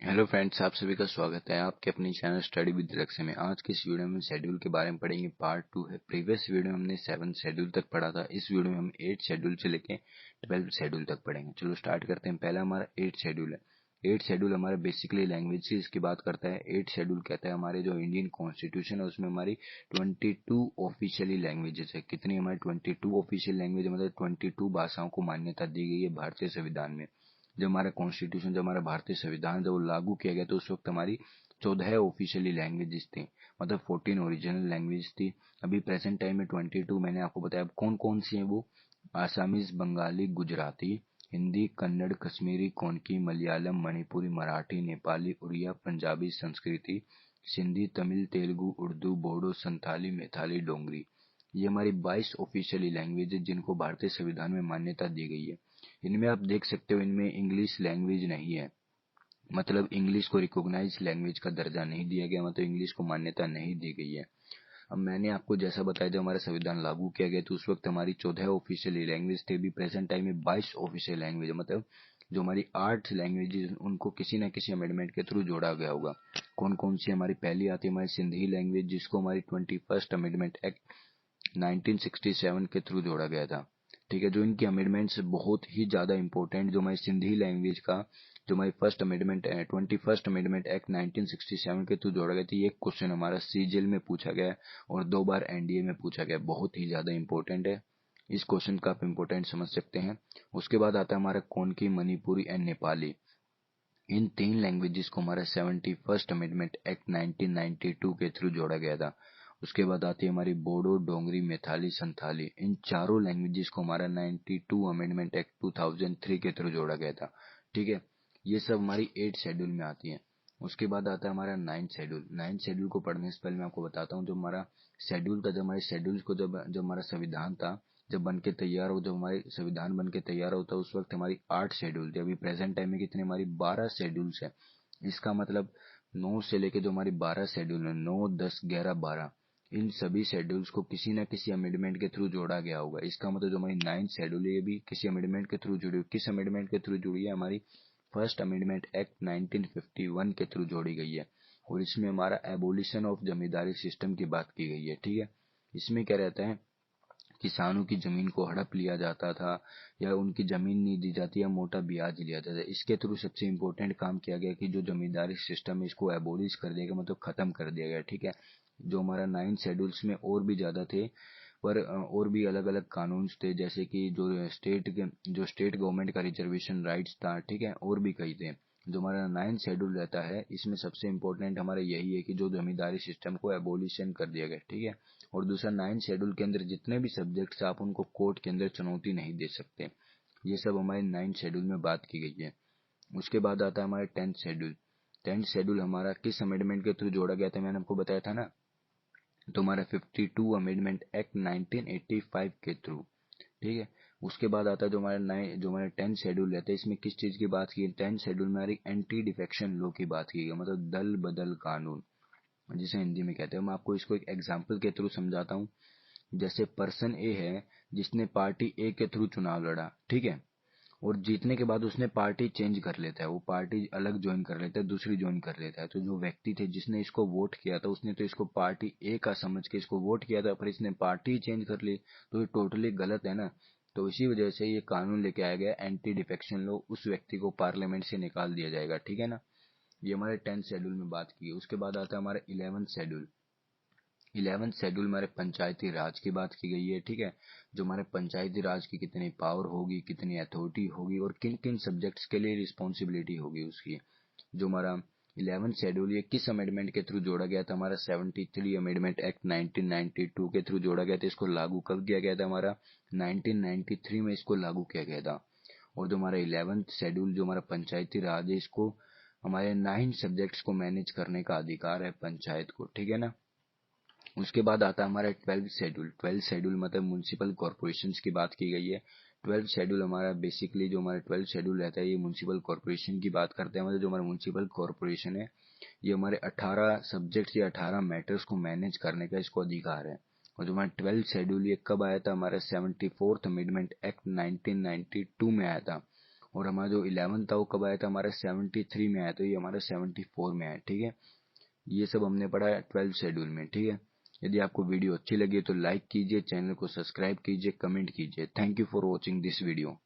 Hello friends, आप सभी का स्वागत है आपके अपने चैनल स्टडी विद लक्ष्य में। आज के इस वीडियो में शेड्यूल के बारे में पढ़ेंगे। पार्ट 2 है। प्रीवियस वीडियो में हमने 7 शेड्यूल तक पढ़ा था। इस वीडियो में हम 8 शेड्यूल से लेके 12 शेड्यूल तक पढ़ेंगे। चलो स्टार्ट करते हैं। पहला हमारा 8 शेड्यूल है। 8 शेड्यूल हमारा बेसिकली लैंग्वेज की इसकी बात करता है। 8 शेड्यूल कहता है हमारे जो इंडियन कॉन्स्टिट्यूशन है उसमें हमारी 22 ऑफिशियली लैंग्वेजेस है। कितनी हमारी 22 ऑफिशियल लैंग्वेज, मतलब 22 भाषाओं को मान्यता दी गई है भारतीय संविधान में। जब हमारा कॉन्स्टिट्यूशन, जब हमारा भारतीय संविधान जब लागू किया गया तो उस वक्त हमारी 14 ऑफिशियली लैंग्वेजेस थी, मतलब 14 ओरिजिनल लैंग्वेज थी। अभी प्रेजेंट टाइम में 22 मैंने आपको बताया। अब कौन कौन सी है वो? आसामीज, बंगाली, गुजराती, हिंदी, कन्नड़, कश्मीरी, कोंकणी, मलयालम, मणिपुरी, मराठी, नेपाली, उड़िया, पंजाबी, संस्कृति, सिंधी, तमिल, तेलुगु, उर्दू, बोडो, संथाली, मैथाली, डोंगरी। ये हमारी 22 ऑफिशियली लैंग्वेज है जिनको भारतीय संविधान में मान्यता दी गई है। इनमें आप देख सकते हो, इनमें इंग्लिश लैंग्वेज नहीं है, मतलब इंग्लिश को रिकॉग्नाइज लैंग्वेज का दर्जा नहीं दिया गया, मतलब इंग्लिश को मान्यता नहीं दी गई है। अब मैंने आपको जैसा बताया, जब हमारा संविधान लागू किया गया तो उस वक्त हमारी 14 ऑफिशियल लैंग्वेज थे। अभी प्रेजेंट टाइम में 22 ऑफिशियल लैंग्वेज, मतलब जो हमारी 8 लैंग्वेजेस उनको किसी न किसी अमेंडमेंट के थ्रू जोड़ा गया होगा। कौन कौन सी? हमारी पहली आती है हमारी सिंधी लैंग्वेज, जिसको हमारी 21st अमेंडमेंट एक्ट 1967 के थ्रू जोड़ा गया था। ठीक है, जो इनकी अमेंडमेंट्स बहुत ही ज्यादा इंपॉर्टेंट, जो हमारी सिंधी लैंग्वेज का जो हमारी first amendment 21st amendment act 1967 के थ्रू जोड़ा गया था। ये क्वेश्चन हमारा सीजीएल में पूछा गया है और 2 बार एनडीए में पूछा गया। बहुत ही ज्यादा इंपॉर्टेंट है, इस क्वेश्चन का आप इंपॉर्टेंट समझ सकते हैं। उसके बाद आता है हमारा Konkani, Manipuri and Nepali. In 3 languages को हमारा 71st अमेंडमेंट एक्ट 1992 के थ्रू जोड़ा गया था। उसके बाद आती है हमारी बोडो, डोंगरी, मैथाली, संथाली। इन चारों लैंग्वेजेस को हमारा 92 अमेंडमेंट एक्ट 2003 के थ्रू जोड़ा गया था। ठीक है, ये सब हमारी 8 शेड्यूल में आती है। उसके बाद आता है हमारा 9th शेड्यूल। 9th शेड्यूल को पढ़ने से पहले मैं आपको बताता हूँ, जो हमारा शेड्यूल था, जब हमारे शेड्यूल्स को जब हमारा संविधान था, जब बन के तैयार हो, जब हमारे संविधान बन के तैयार होता उस वक्त हमारी 8 शेड्यूल थे। अभी प्रेजेंट टाइम में कितने? हमारी 12 शेड्यूल्स है। इसका मतलब 9 से लेके जो हमारी 12 शेड्यूल है, 9, 10, 11, 12, इन सभी शेड्यूल्स को किसी न किसी अमेंडमेंट के थ्रू जोड़ा गया होगा। इसका मतलब जो हमारी 9th शेड्यूल है ये भी किसी अमेंडमेंट के थ्रू जुड़ी हुई। किस अमेंडमेंट के थ्रू जुड़ी है? हमारी फर्स्ट अमेंडमेंट एक्ट 1951 के थ्रू जोड़ी गई है। और इसमें हमारा एबोलिशन ऑफ जमींदारी सिस्टम की बात की गई है। ठीक है, इसमें क्या रहता है, किसानों की जमीन को हड़प लिया जाता था या उनकी जमीन नहीं दी जाती या मोटा ब्याज लिया जाता था। इसके थ्रू सबसे इम्पोर्टेंट काम किया गया कि जो जमींदारी सिस्टम है इसको एबोलिश कर दिया गया, मतलब खत्म कर दिया गया। ठीक है, जो हमारा 9 शेड्यूल्स में और भी ज्यादा थे, पर और भी अलग अलग कानून थे, जैसे कि जो स्टेट गवर्नमेंट का रिजर्वेशन राइट्स था। ठीक है, और भी कई थे। जो हमारा 9 शेड्यूल रहता है इसमें सबसे इम्पोर्टेंट हमारा यही है कि जो जमींदारी सिस्टम को एबोलिशन कर दिया गया। ठीक है, और दूसरा 9 शेड्यूल के अंदर जितने भी सब्जेक्ट्स आप उनको कोर्ट के अंदर चुनौती नहीं दे सकते। ये सब हमारे 9 शेड्यूल में बात की गई है। उसके बाद आता है हमारा 10th शेड्यूल। 10th शेड्यूल हमारा किस अमेंडमेंट के थ्रू जोड़ा गया था? मैंने आपको बताया था ना, तो हमारा 52 अमेंडमेंट एक्ट 1985 के थ्रू। ठीक है, उसके बाद आता है जो हमारा 10th शेड्यूल रहता है, इसमें किस चीज की बात की? 10th शेड्यूल में हमारी एंटी डिफेक्शन लॉ की बात की गई, मतलब दल बदल कानून जिसे हिंदी में कहते हैं। मैं आपको इसको एक एग्जाम्पल के थ्रू समझाता हूँ। जैसे पर्सन ए है जिसने पार्टी ए के थ्रू चुनाव लड़ा। ठीक है, और जीतने के बाद उसने पार्टी चेंज कर लेता है, वो पार्टी अलग ज्वाइन कर लेता है, दूसरी ज्वाइन कर लेता है। तो जो व्यक्ति थे जिसने इसको वोट किया था उसने तो इसको पार्टी ए का समझ के इसको वोट किया था, पर इसने पार्टी चेंज कर ली, तो ये टोटली गलत है ना। तो इसी वजह से ये कानून लेके आया गया, एंटी डिफेक्शन लॉ। उस व्यक्ति को पार्लियामेंट से निकाल दिया जाएगा। ठीक है ना, ये हमारे 10th शेड्यूल में बात की है। उसके बाद आता है हमारा 11th शेड्यूल। 11th शेड्यूल हमारे पंचायती राज की बात की गई है। ठीक है, जो हमारे पंचायती राज की कितनी पावर होगी, कितनी अथॉरिटी होगी और किन किन सब्जेक्ट्स के लिए रिस्पॉन्सिबिलिटी होगी उसकी। जो हमारा 11th शेड्यूल ये किस अमेंडमेंट के थ्रू जोड़ा गया था? हमारा 73 अमेंडमेंट एक्ट 1992 के थ्रू जोड़ा गया था। इसको लागू कब किया गया था? हमारा 1993 में इसको लागू किया गया था। और जो हमारा 11th शेड्यूल जो हमारा पंचायती राज है, इसको हमारे 9 सब्जेक्ट्स को मैनेज करने का अधिकार है पंचायत को। ठीक है ना, उसके बाद आता है हमारा 12th शेड्यूल। 12th शेड्यूल मतलब म्युनिसिपल कॉर्पोरेशन की बात की गई है। 12th शेड्यूल हमारा बेसिकली जो हमारा 12th शेड्यूल रहता है ये म्युनिसिपल कॉर्पोरेशन की बात करते हैं। मतलब जो हमारा म्युनिसिपल कॉर्पोरेशन है ये हमारे 18 सब्जेक्ट्स या 18 मैटर्स को मैनेज करने का इसको अधिकार है। और जो हमारा 12th शेड्यूल ये कब आया था? हमारा 74th अमेंडमेंट एक्ट 1992 में आया था। और हमारा जो 11 था वो कब आया था, हमारा 73 में आया, तो ये हमारा 74 में आया। ठीक है, ये सब हमने पढ़ा है 12 शेड्यूल में। ठीक है, यदि आपको वीडियो अच्छी लगी तो लाइक कीजिए, चैनल को सब्सक्राइब कीजिए, कमेंट कीजिए। Thank you for watching this video.